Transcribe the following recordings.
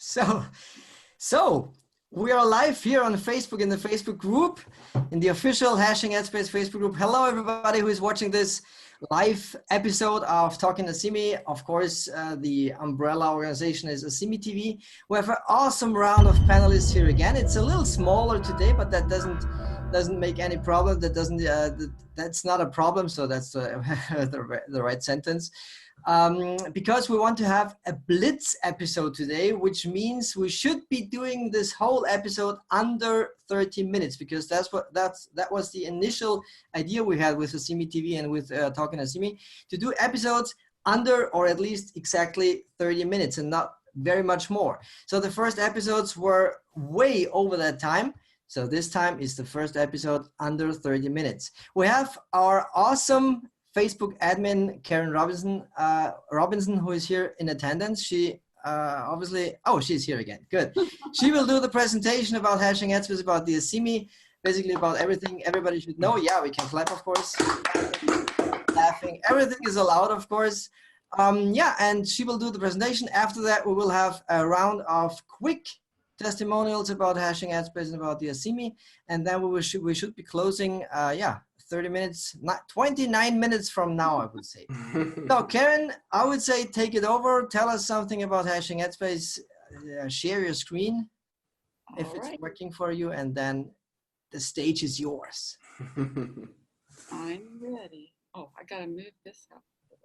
So, so we are live here on Facebook in the Facebook group, in the official Hashing Headspace Facebook group. Hello, everybody who is watching this live episode of Talking Asimi. Of course, the umbrella organization is Asimi TV. We have an awesome round of panelists here again. It's a little smaller today, but that doesn't make any problem. That doesn't that's not a problem. So that's the right sentence. Because we want to have a blitz episode today, which means we should be doing this whole episode under 30 minutes, because that was the initial idea we had with Asimi TV and with Talking Asimi, to do episodes under or at least exactly 30 minutes and not very much more. So the first episodes were way over that time. So this time is the first episode under 30 minutes. We have our awesome Facebook admin, Karen Robinson, who is here in attendance. She she's here again. Good. She will do the presentation about Hashing Headspace, about the Asimi, basically about everything everybody should know. Yeah, we can clap, of course. Laughing. Everything is allowed, of course. And she will do the presentation. After that, we will have a round of quick testimonials about Hashing Headspace and about the Asimi. And then we should be closing, 30 minutes, 29 minutes from now, I would say. So Karen, I would say take it over. Tell us something about Hashing Headspace. Share your screen if it's working for you, and then the stage is yours. I'm ready. Oh, I gotta move this out of the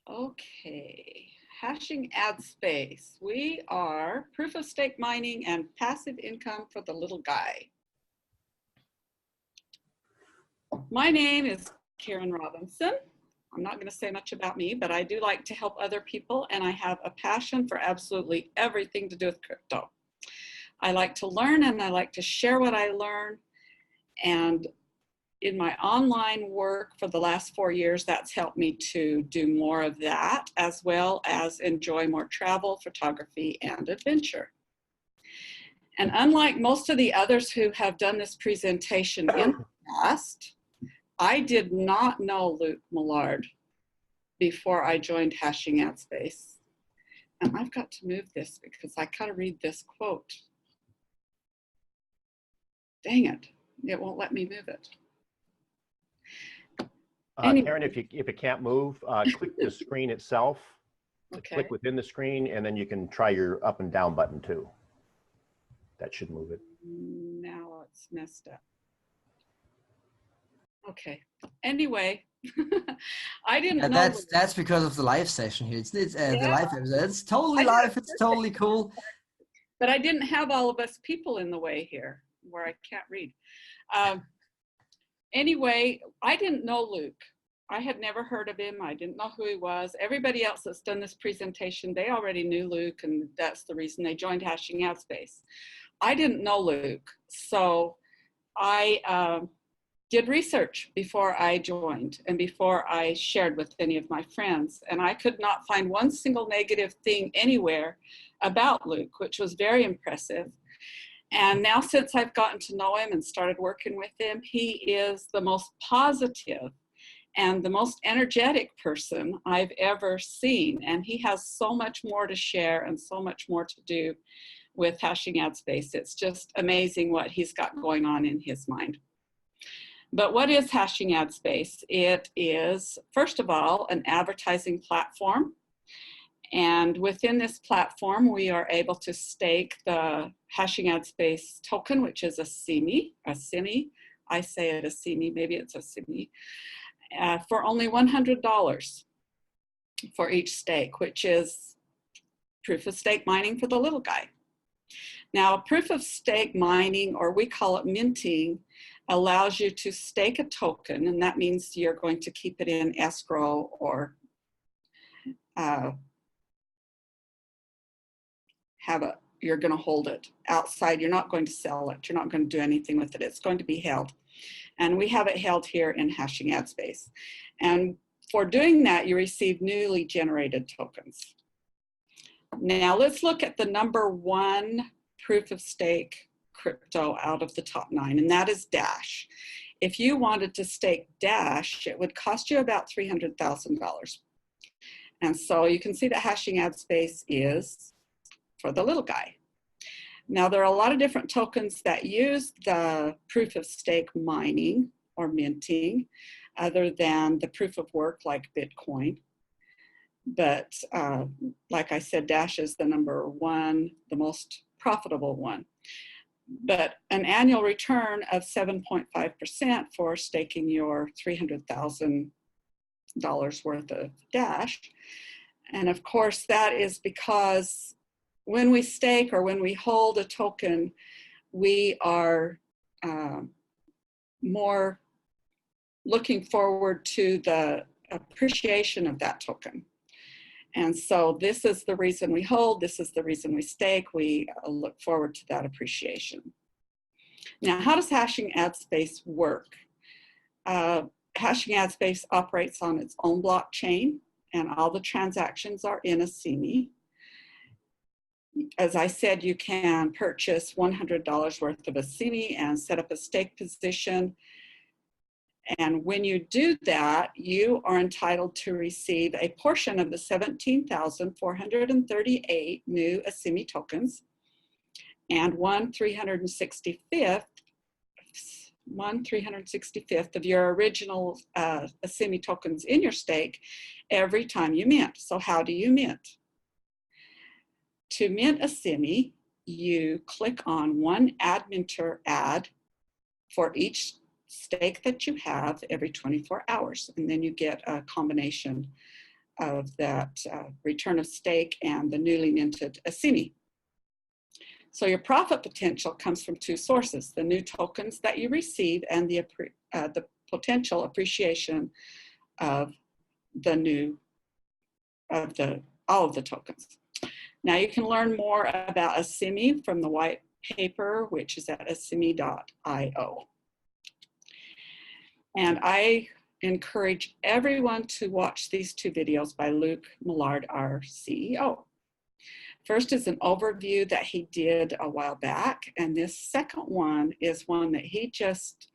way. Okay. Hashing Headspace. We are proof of stake mining and passive income for the little guy. My name is Karen Robinson. I'm not going to say much about me, but I do like to help other people, and I have a passion for absolutely everything to do with crypto. I like to learn, and I like to share what I learn, and in my online work for the last 4 years, that's helped me to do more of that, as well as enjoy more travel, photography, and adventure. And unlike most of the others who have done this presentation in the past, I did not know Luke Millard before I joined Hashing Headspace. And I've got to move this because I gotta read this quote. Dang it, it won't let me move it. Anyway. Karen, if it can't move, click the screen itself. Okay. Click within the screen, and then you can try your up and down button too. That should move it. Now it's messed up. Okay. Anyway, I didn't know. That's because of the live session here. It's the live episode. It's totally live. It's totally cool. But I didn't have all of us people in the way here where I can't read. Anyway, I didn't know Luke. I had never heard of him. I didn't know who he was. Everybody else that's done this presentation, they already knew Luke, and that's the reason they joined Hashing Headspace. I didn't know Luke, so I did research before I joined and before I shared with any of my friends, and I could not find one single negative thing anywhere about Luke, which was very impressive. And now, since I've gotten to know him and started working with him, he is the most positive and the most energetic person I've ever seen. And he has so much more to share and so much more to do with Hashing Headspace. It's just amazing what he's got going on in his mind. But what is Hashing Headspace? It is, first of all, an advertising platform. And within this platform, we are able to stake the Hashing Headspace token, which is Asimi. I say it Asimi, maybe it's Asimi, for only $100 for each stake, which is proof of stake mining for the little guy. Now, proof of stake mining, or we call it minting, allows you to stake a token, and that means you're going to keep it in escrow or you're going to hold it outside. You're not going to sell it. You're not going to do anything with it. It's going to be held. And we have it held here in Hashing Headspace. And for doing that, you receive newly generated tokens. Now let's look at the number one proof of stake crypto out of the top 9, and that is Dash. If you wanted to stake Dash, it would cost you about $300,000. And so you can see that hashing ad space is for the little guy. Now, there are a lot of different tokens that use the proof of stake mining or minting other than the proof of work like Bitcoin. But like I said, Dash is the number one, the most profitable one. But an annual return of 7.5% for staking your $300,000 worth of Dash. And of course, that is because when we stake or when we hold a token, we are more looking forward to the appreciation of that token. And so this is the reason we hold, this is the reason we stake, we look forward to that appreciation. Now, how does hashing ad space work? Hashing ad space operates on its own blockchain, and all the transactions are in Asimi. As I said, you can purchase $100 worth of Asimi and set up a stake position. And when you do that, you are entitled to receive a portion of the 17,438 new Asimi tokens and 1/365th of your original Asimi tokens in your stake every time you mint. So how do you mint? To mint Asimi, you click on one add minter ad for each stake that you have every 24 hours. And then you get a combination of that return of stake and the newly minted Asimi. So your profit potential comes from two sources: the new tokens that you receive and the potential appreciation of all of the tokens. Now you can learn more about Asimi from the white paper, which is at asimi.io. And I encourage everyone to watch these two videos by Luke Millard, our CEO. First is an overview that he did a while back, and this second one is one that he just,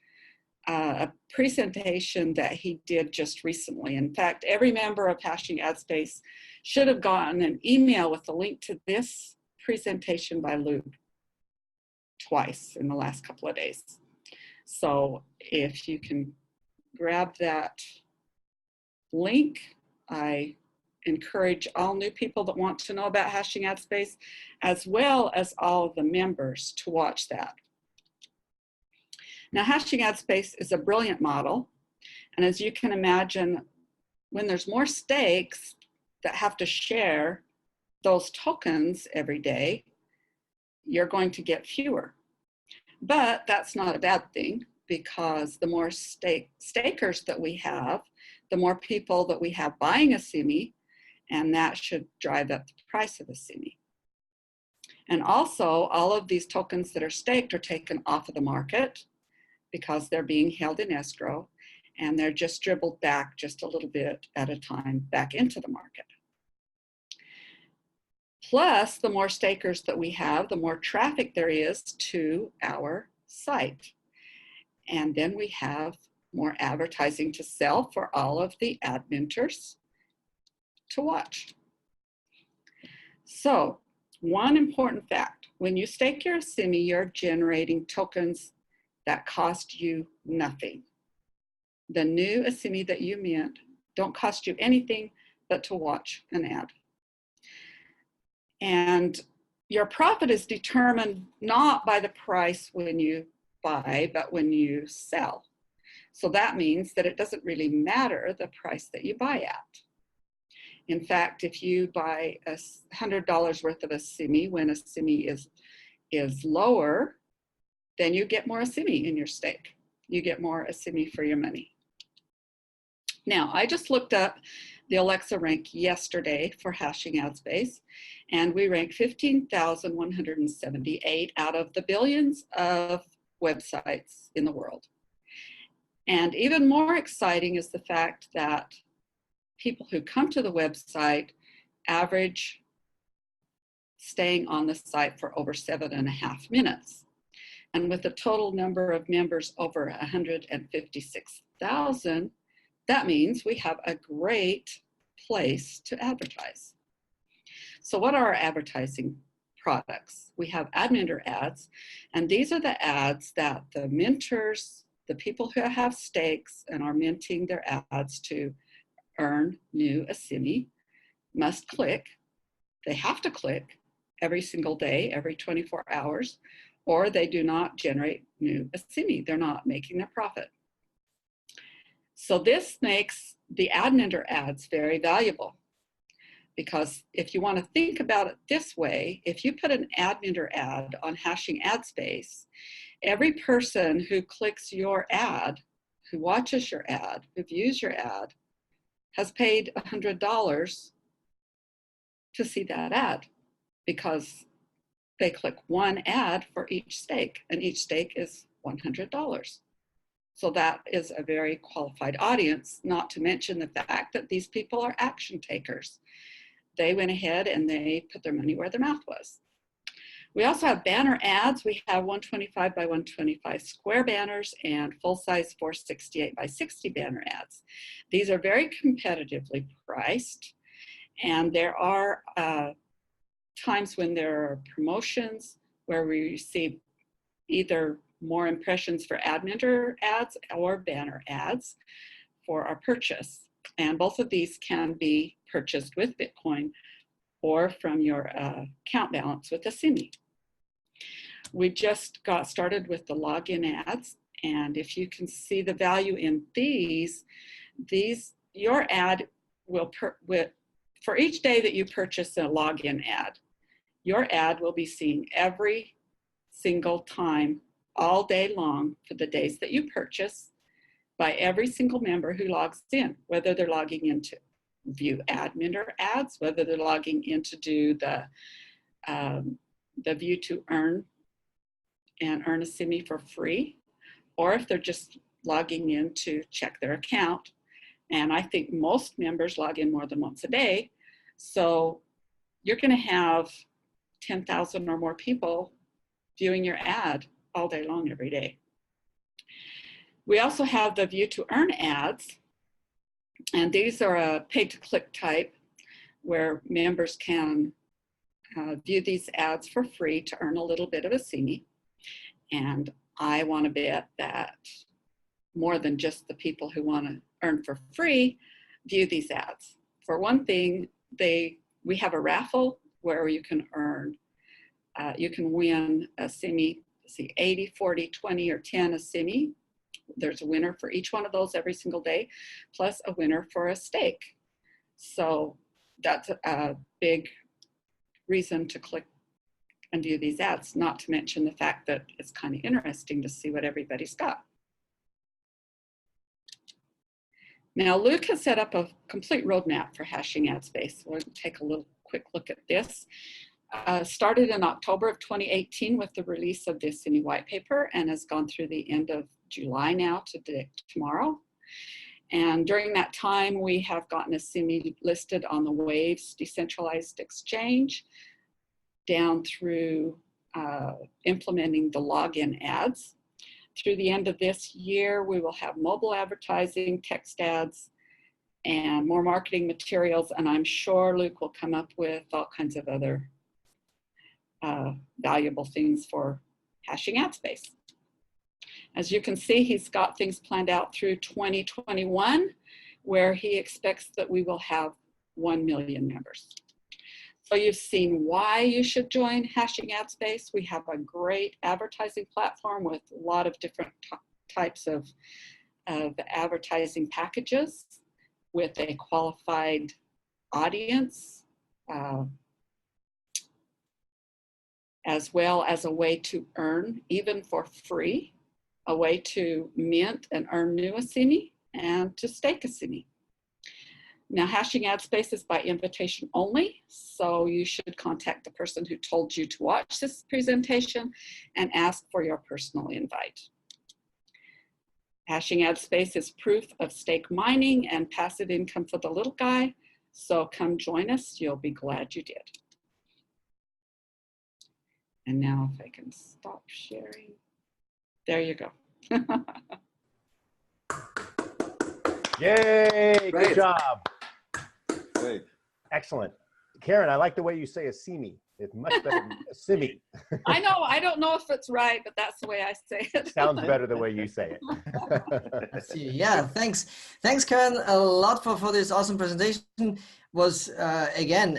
a presentation that he did just recently. In fact, every member of Hashing Ad Space should have gotten an email with a link to this presentation by Luke twice in the last couple of days. So if you can grab that link, I encourage all new people that want to know about hashing ad space, as well as all of the members, to watch that. Now, hashing ad space is a brilliant model. And as you can imagine, when there's more stakes that have to share those tokens every day, you're going to get fewer. But that's not a bad thing, because the more stakers that we have, the more people that we have buying Asimi, and that should drive up the price of Asimi. And also, all of these tokens that are staked are taken off of the market because they're being held in escrow, and they're just dribbled back just a little bit at a time back into the market. Plus, the more stakers that we have, the more traffic there is to our site. And then we have more advertising to sell for all of the ad minters to watch. So, one important fact: when you stake your Asimi, you're generating tokens that cost you nothing. The new Asimi that you mint don't cost you anything but to watch an ad. And your profit is determined not by the price when you buy, but when you sell. So that means that it doesn't really matter the price that you buy at. In fact, if you buy $100 worth of Asimi when Asimi is lower, then you get more Asimi in your stake. You get more Asimi for your money. Now, I just looked up the Alexa rank yesterday for hashing ad space, and we ranked 15,178 out of the billions of websites in the world. And even more exciting is the fact that people who come to the website average staying on the site for over 7.5 minutes. And with a total number of members over 156,000, that means we have a great place to advertise. So what are our advertising products? We have admin ads, and these are the ads that the minters, the people who have stakes and are minting their ads to earn new Asimi, must click. They have to click every single day, every 24 hours, or they do not generate new Asimi. They're not making their profit. So this makes the admin ads very valuable, because if you want to think about it this way, if you put an admin ad on Hashing Ad Space, every person who clicks your ad, who watches your ad, who views your ad, has paid $100 to see that ad, because they click one ad for each stake, and each stake is $100. So that is a very qualified audience, not to mention the fact that these people are action takers. They went ahead and they put their money where their mouth was. We also have banner ads. We have 125 by 125 square banners and full-size 468 by 60 banner ads. These are very competitively priced, and there are times when there are promotions where we receive either more impressions for admin ads or banner ads for our purchase. And both of these can be purchased with Bitcoin or from your account balance with Asimi. We just got started with the login ads, and if you can see the value in these, your ad will, for each day that you purchase a login ad, your ad will be seen every single time, all day long, for the days that you purchase, by every single member who logs in, whether they're logging in to view admin ads, whether they're logging in to do the view to earn and earn Asimi for free, or if they're just logging in to check their account. And I think most members log in more than once a day. So you're going to have 10,000 or more people viewing your ad all day long, every day. We also have the view to earn ads, and these are a pay-to-click type where members can view these ads for free to earn a little bit of Asimi. And I want to bet that more than just the people who want to earn for free view these ads. For one thing, we have a raffle where you can earn, you can win Asimi, 80, 40, 20, or 10 Asimi. There's a winner for each one of those every single day, plus a winner for a stake. So that's a big reason to click and view these ads, not to mention the fact that it's kind of interesting to see what everybody's got. Now, Luke has set up a complete roadmap for Hashing Ad Space. We'll take a little quick look at this. Started in October of 2018 with the release of the Asimi white paper, and has gone through the end of July now to tomorrow. And during that time, we have gotten Asimi listed on the Waves decentralized exchange, down through implementing the login ads. Through the end of this year, we will have mobile advertising, text ads, and more marketing materials. And I'm sure Luke will come up with all kinds of other valuable things for Hashing Ad Space. As you can see, he's got things planned out through 2021, where he expects that we will have 1 million members. So you've seen why you should join Hashing Ad Space. We have a great advertising platform with a lot of different types of advertising packages with a qualified audience, as well as a way to earn, even for free, a way to mint and earn new Asimi and to stake Asimi. Now, Hashing Ad Space is by invitation only, so you should contact the person who told you to watch this presentation and ask for your personal invite. Hashing Ad Space is proof of stake mining and passive income for the little guy, so come join us. You'll be glad you did. And now if I can stop sharing. There you go. Yay! Great. Good job. Great. Excellent. Karen, I like the way you say Asimi. It's much better than Asimi. I know, I don't know if it's right, but that's the way I say it. Sounds better the way you say it. Yeah, thanks. Thanks, Karen, a lot for this awesome presentation. Was, again,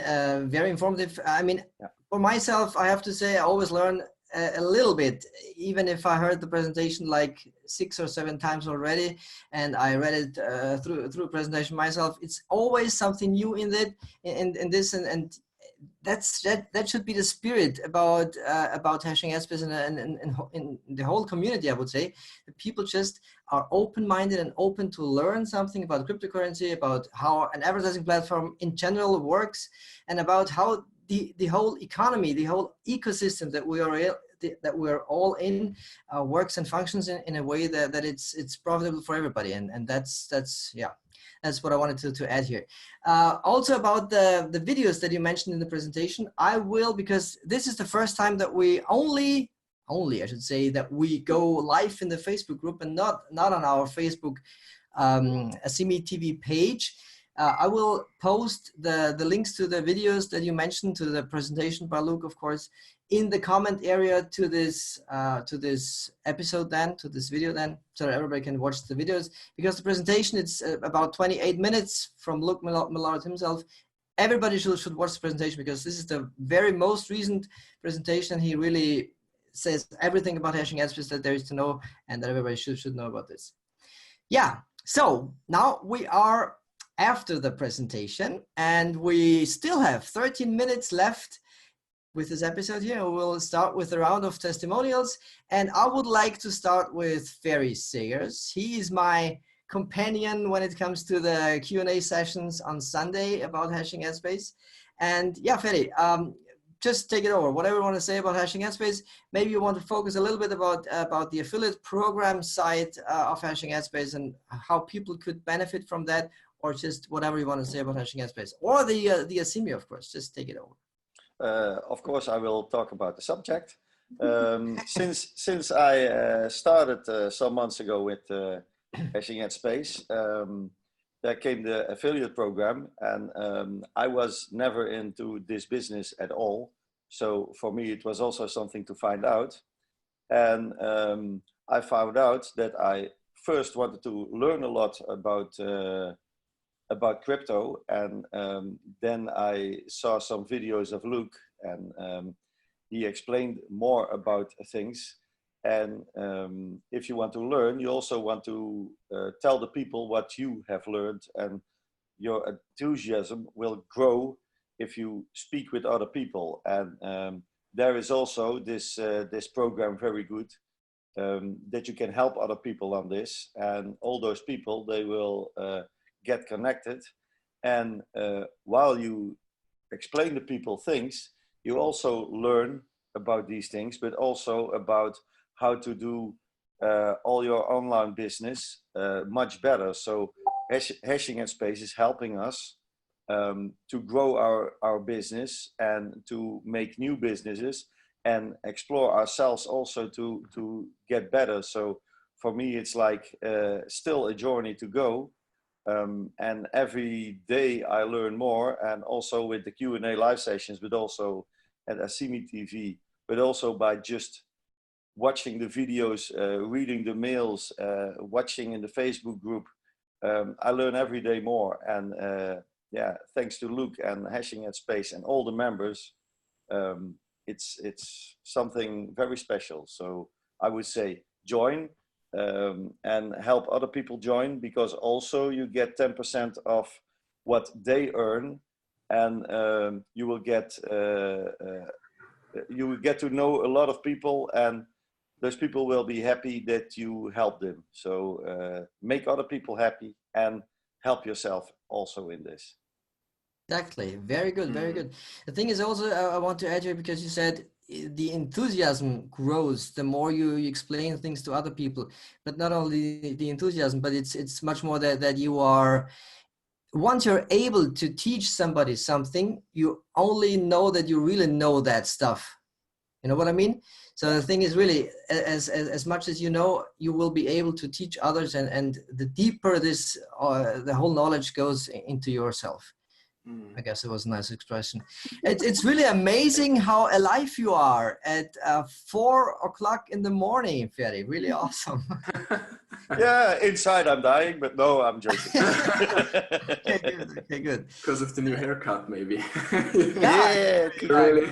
very informative. I mean, for myself, I have to say, I always learn a little bit, even if I heard the presentation like 6 or 7 times already, and I read it through a presentation myself. It's always something new in it, in this, and that should be the spirit about hashing airspace in the whole community. I would say that people just are open-minded and open to learn something about cryptocurrency, about how an advertising platform in general works, and about how the whole economy, the whole ecosystem that we're all in works and functions in a way that it's profitable for everybody, and that's what I wanted to add here. Also about the videos that you mentioned in the presentation, I will, because this is the first time that we only I should say, that we go live in the Facebook group and not on our Facebook Asimi TV page. I will post the links to the videos that you mentioned, to the presentation by Luke, of course, in the comment area to this episode then, to this video then, so that everybody can watch the videos. Because the presentation, it's about 28 minutes from Luke Millard himself. Everybody should watch the presentation, because this is the very most recent presentation. He really says everything about hashing airspace that there is to know, and that everybody should know about this. Yeah, so now we are after the presentation, and we still have 13 minutes left with this episode here. We'll start with a round of testimonials, and I would like to start with Ferry Segers. He is my companion when it comes to the Q&A sessions on Sunday about hashing airspace. And yeah, Ferry, just take it over. Whatever you want to say about hashing airspace. Maybe you want to focus a little bit about the affiliate program side of hashing airspace and how people could benefit from that, or just whatever you want to say about hashing airspace, or the Asimi, of course. Just take it over. Of course, I will talk about the subject. Since I started some months ago with hashing airspace, there came the affiliate program, and I was never into this business at all. So for me, it was also something to find out. And I found out that I first wanted to learn a lot about crypto, and then I saw some videos of Luke, and he explained more about things. And if you want to learn, you also want to tell the people what you have learned, and your enthusiasm will grow if you speak with other people. And there is also this program very good, that you can help other people on this, and all those people, they will get connected. And while you explain to people things, you also learn about these things, but also about how to do all your online business much better. So hashing airspace is helping us to grow our business and to make new businesses and explore ourselves also to get better. So for me, it's like still a journey to go. And every day I learn more, and also with the Q&A live sessions, but also at Asimi TV, but also by just watching the videos, reading the mails, watching in the Facebook group. I learn every day more. And yeah, thanks to Luke and Hashing Airspace and all the members, it's something very special. So I would say join. And help other people join, because also you get 10% of what they earn, and you will get to know a lot of people, and those people will be happy that you help them. So make other people happy and help yourself also in this. Exactly. Very good. Very good. The thing is also, I want to add here, because you said the enthusiasm grows the more you explain things to other people, but not only the enthusiasm, but it's much more that you are, once you're able to teach somebody something, you only know that you really know that stuff. You know what I mean? So the thing is really, as much as you know, you will be able to teach others, and the deeper this, the whole knowledge goes into yourself. I guess it was a nice expression. It's really amazing how alive you are at 4 o'clock in the morning, Ferry. Really awesome. Yeah, inside I'm dying, but no, I'm joking. Okay, good. Okay, good. Because of the new haircut, maybe. Yeah, Really.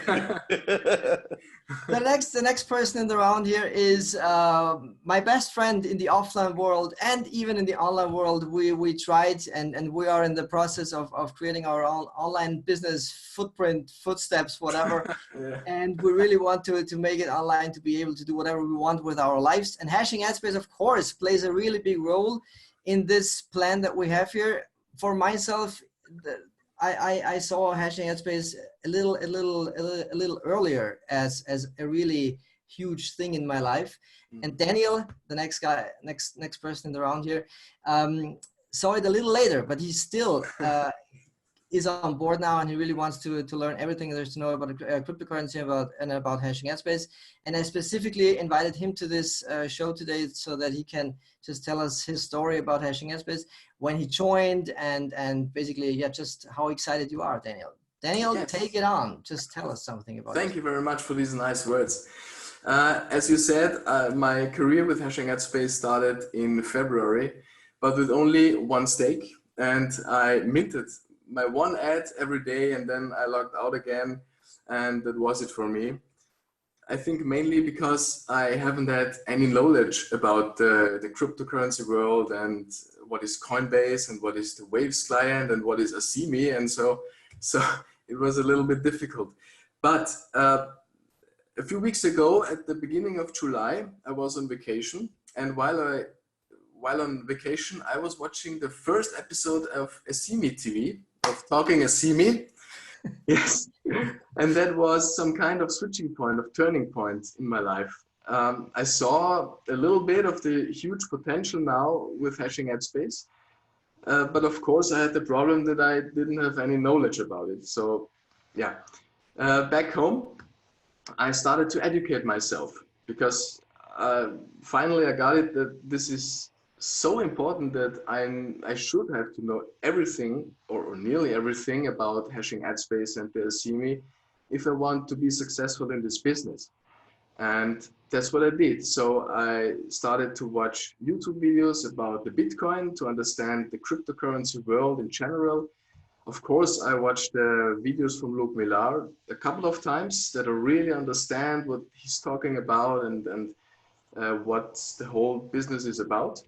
The next person in the round here is my best friend in the offline world and even in the online world. We tried and we are in the process of creating our own online business footprint, footsteps, whatever. Yeah. And we really want to make it online to be able to do whatever we want with our lives. And Hashing Headspace, of course, plays a really big role in this plan that we have here. For myself, I saw Hashing Headspace a little earlier as a really huge thing in my life. And Daniel, the next person in the round here, saw it a little later, but he still is on board now, and he really wants to learn everything there is to know about cryptocurrency about Hashing Headspace. And I specifically invited him to this show today so that he can just tell us his story about Hashing Headspace, when he joined, and basically, yeah, just how excited you are, Daniel. Daniel, Yes. Take it on. Just tell us something about it. Thank you very much for these nice words. As you said, my career with Hashing Headspace started in February, but with only one stake, and I minted my one ad every day, and then I logged out again, and that was it for me. I think mainly because I haven't had any knowledge about the cryptocurrency world, and what is Coinbase, and what is the Waves client, and what is Asimi, and so it was a little bit difficult. But a few weeks ago, at the beginning of July, I was on vacation, and while on vacation, I was watching the first episode of Asimi TV, of Talking Asimi. Yes, and that was some kind of switching point, of turning point in my life. I saw a little bit of the huge potential now with Hashing Headspace, but of course I had the problem that I didn't have any knowledge about it. So yeah, back home, I started to educate myself, because finally I got it that this is so important that I should have to know everything, or nearly everything, about Hashing Headspace and the Asimi if I want to be successful in this business. And that's what I did. So I started to watch YouTube videos about the Bitcoin to understand the cryptocurrency world in general. Of course, I watched the videos from Luke Millar a couple of times that I really understand what he's talking about, and what the whole business is about.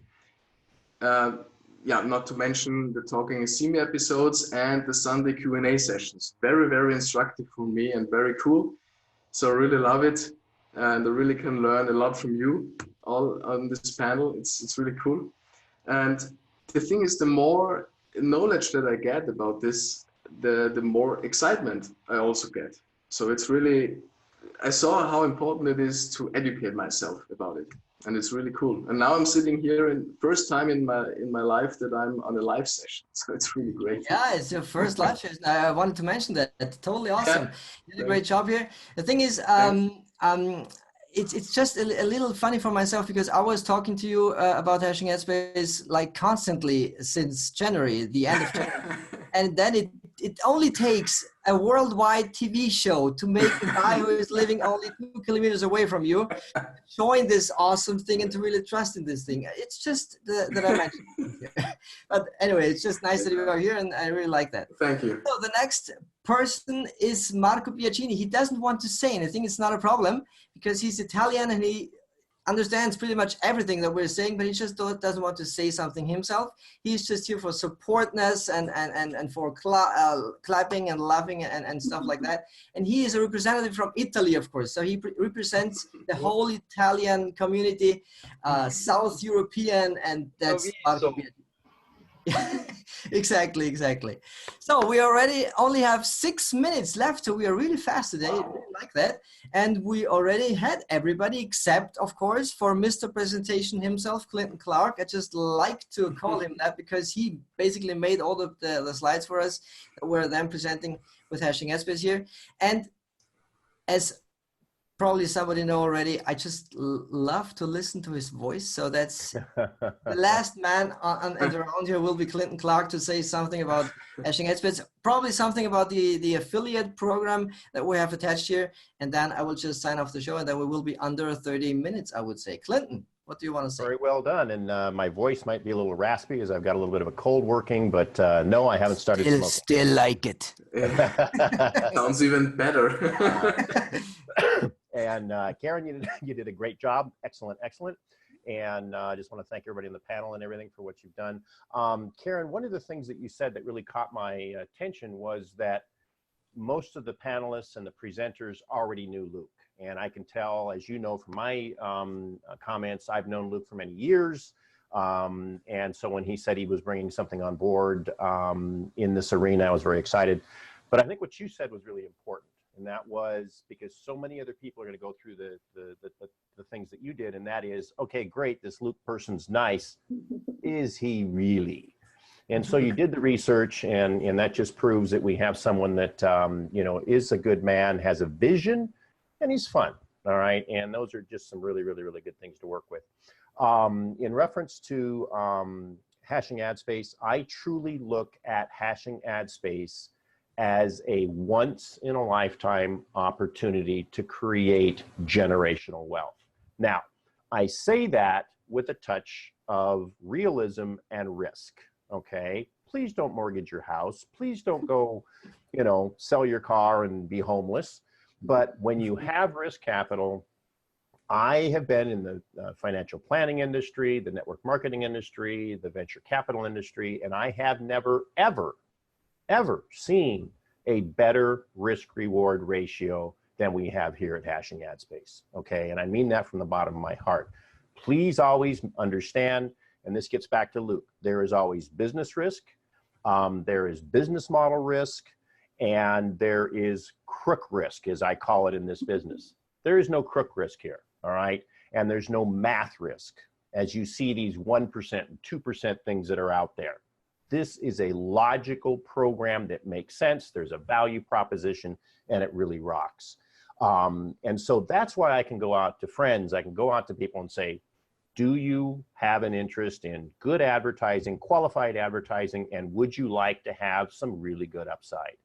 Yeah, not to mention the Talking Asimi episodes and the Sunday Q&A sessions. Very, very instructive for me and very cool. So I really love it, and I really can learn a lot from you all on this panel. It's really cool. And the thing is, the more knowledge that I get about this, the more excitement I also get. So it's really, I saw how important it is to educate myself about it. And it's really cool. And now I'm sitting here, and first time in my life that I'm on a live session. So it's really great. Yeah, it's your first live session. I wanted to mention that. That's totally awesome. Yeah. You did a great job here. The thing is, it's just a little funny for myself, because I was talking to you about Hashing Headspace like constantly since January, the end of January. And then it only takes a worldwide TV show to make a guy who is living only 2 kilometers away from you join this awesome thing and to really trust in this thing. It's just that I mentioned it here. But anyway, it's just nice that you are here, and I really like that. Thank you. So the next person is Marco Biagini. He doesn't want to say anything. It's not a problem, because he's Italian and he understands pretty much everything that we're saying, but he just doesn't want to say something himself. He's just here for supportness and for clapping and laughing and stuff like that. And he is a representative from Italy, of course. So he represents the whole Italian community, South European, and that's Marco Biagini. Exactly. So we already only have 6 minutes left, so we are really fast today. I really like that. And we already had everybody except, of course, for Mr. Presentation himself, Clinton Clark. I just like to call him that, because he basically made all of the slides for us that we're then presenting with Hashing Headspace here. And as probably somebody know already, I just love to listen to his voice. So that's the last man and around here will be Clinton Clark to say something about hashing headspace, probably something about the affiliate program that we have attached here. And then I will just sign off the show, and then we will be under 30 minutes, I would say. Clinton, what do you want to say? Very well done. And my voice might be a little raspy as I've got a little bit of a cold working, but no, I haven't started smoking. Still like it. Sounds even better. And Karen, you did a great job. Excellent, excellent. And I just want to thank everybody on the panel and everything for what you've done. Karen, one of the things that you said that really caught my attention was that most of the panelists and the presenters already knew Luke. And I can tell, as you know from my comments, I've known Luke for many years. And so when he said he was bringing something on board in this arena, I was very excited. But I think what you said was really important. And that was because so many other people are going to go through the things that you did. And that is, okay, great, this Luke person's nice. Is he really? And so you did the research, and that just proves that we have someone that, you know, is a good man, has a vision, and he's fun. All right. And those are just some really, really, really good things to work with. In reference to hashing ad space, I truly look at hashing ad space as a once in a lifetime opportunity to create generational wealth. Now, I say that with a touch of realism and risk, okay? Please don't mortgage your house. Please don't go, you know, sell your car and be homeless. But when you have risk capital, I have been in the financial planning industry, the network marketing industry, the venture capital industry, and I have never, ever seen a better risk reward ratio than we have here at Hashing Ad Space. Okay, and I mean that from the bottom of my heart. Please always understand, and this gets back to Luke, there is always business risk, there is business model risk, and there is crook risk, as I call it in this business. There is no crook risk here, all right? And there's no math risk, as you see these 1% and 2% things that are out there. This is a logical program that makes sense. There's a value proposition, and it really rocks. And so that's why I can go out to friends, I can go out to people and say, do you have an interest in good advertising, qualified advertising, and would you like to have some really good upside?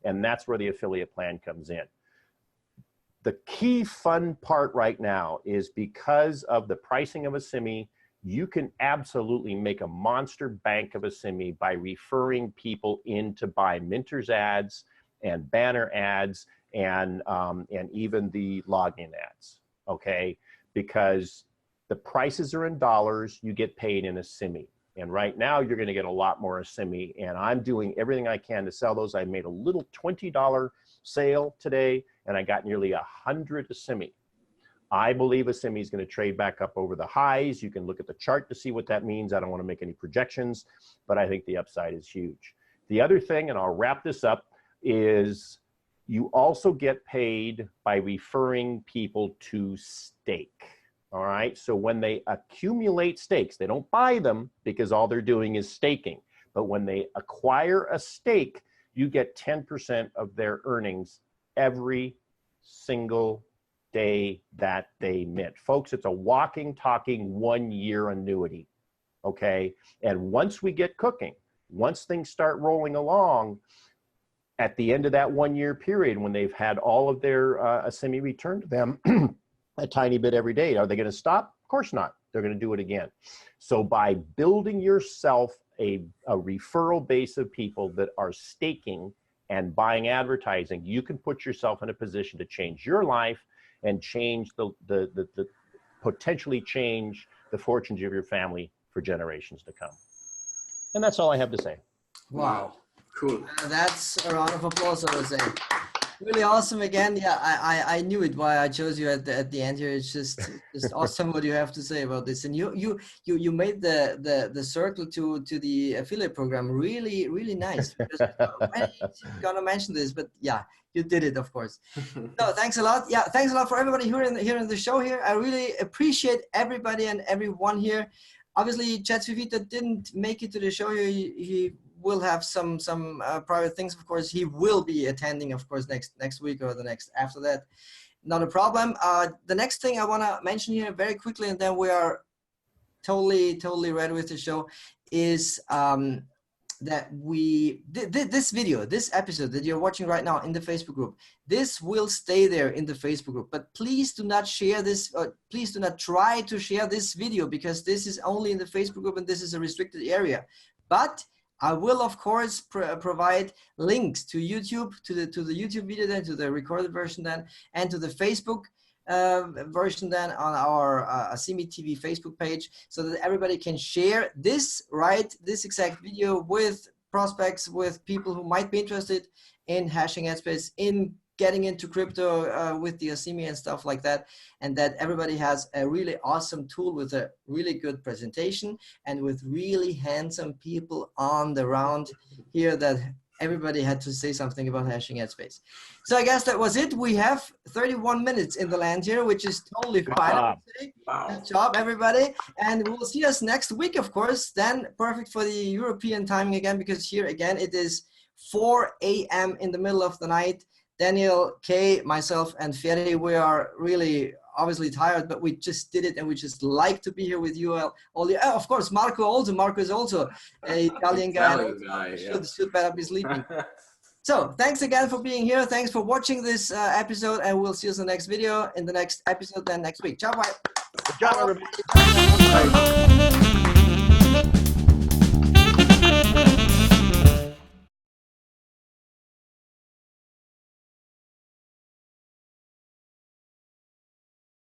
And that's where the affiliate plan comes in. The key fun part right now is because of the pricing of Asimi, you can absolutely make a monster bank of Asimi by referring people in to buy Minter's ads and banner ads and even the login ads, okay? Because the prices are in dollars, you get paid in Asimi. And right now you're gonna get a lot more Asimi, and I'm doing everything I can to sell those. I made a little $20 sale today, and I got nearly 100 Asimi. I believe Asimi is going to trade back up over the highs. You can look at the chart to see what that means. I don't want to make any projections, but I think the upside is huge. The other thing, and I'll wrap this up, is you also get paid by referring people to stake. All right. So when they accumulate stakes, they don't buy them because all they're doing is staking. But when they acquire a stake, you get 10% of their earnings every single day that they mint. Folks, it's a walking, talking 1-year annuity, okay? And once we get cooking, once things start rolling along, at the end of that 1-year period, when they've had all of their Asimi returned to them a tiny bit every day, are they gonna stop? Of course not. They're gonna do it again. So by building yourself a referral base of people that are staking and buying advertising, you can put yourself in a position to change your life and change the potentially change the fortunes of your family for generations to come. And that's all I have to say. Wow. Cool. That's a round of applause, I would say. Really awesome again. Yeah, I knew it why I chose you at the end here. It's just awesome what you have to say about this. And you made the circle to the affiliate program really, really nice. Because I'm gonna mention this, but yeah, you did it, of course. No, thanks a lot. Yeah, thanks a lot for everybody here in the show here. I really appreciate everybody and everyone here. Obviously, Chad Vivita didn't make it to the show here. He will have some private things. Of course, he will be attending, of course, next week or the next after that. not a problem. The next thing I want to mention here very quickly, and then we are totally ready with the show, is that this episode that you're watching right now in the Facebook group, this will stay there in the Facebook group, but please do not share this, please do not try to share this video, because this is only in the Facebook group and this is a restricted area. But I will, of course, provide links to YouTube, to the YouTube video, then to the recorded version, then, and to the Facebook version then on our Asimi TV Facebook page, so that everybody can share this exact video with prospects, with people who might be interested in hashing headspace, in getting into crypto with the Asimi and stuff like that, and that everybody has a really awesome tool with a really good presentation and with really handsome people on the round here that everybody had to say something about hashing headspace. So I guess that was it. We have 31 minutes in the land here, which is totally fine. Wow. Good job, everybody. And we'll see us next week, of course. Then perfect for the European timing again, because here again, it is 4 a.m. in the middle of the night. Daniel, Kay, myself, and Ferry, we are really obviously tired, but we just did it, and we just like to be here with you all. Of course, Marco also. Marco is also an Italian guy. Should better be sleeping. So thanks again for being here. Thanks for watching this episode, and we'll see you in the next video, in the next episode, then next week. Ciao, bye. Good job, everybody. Bye.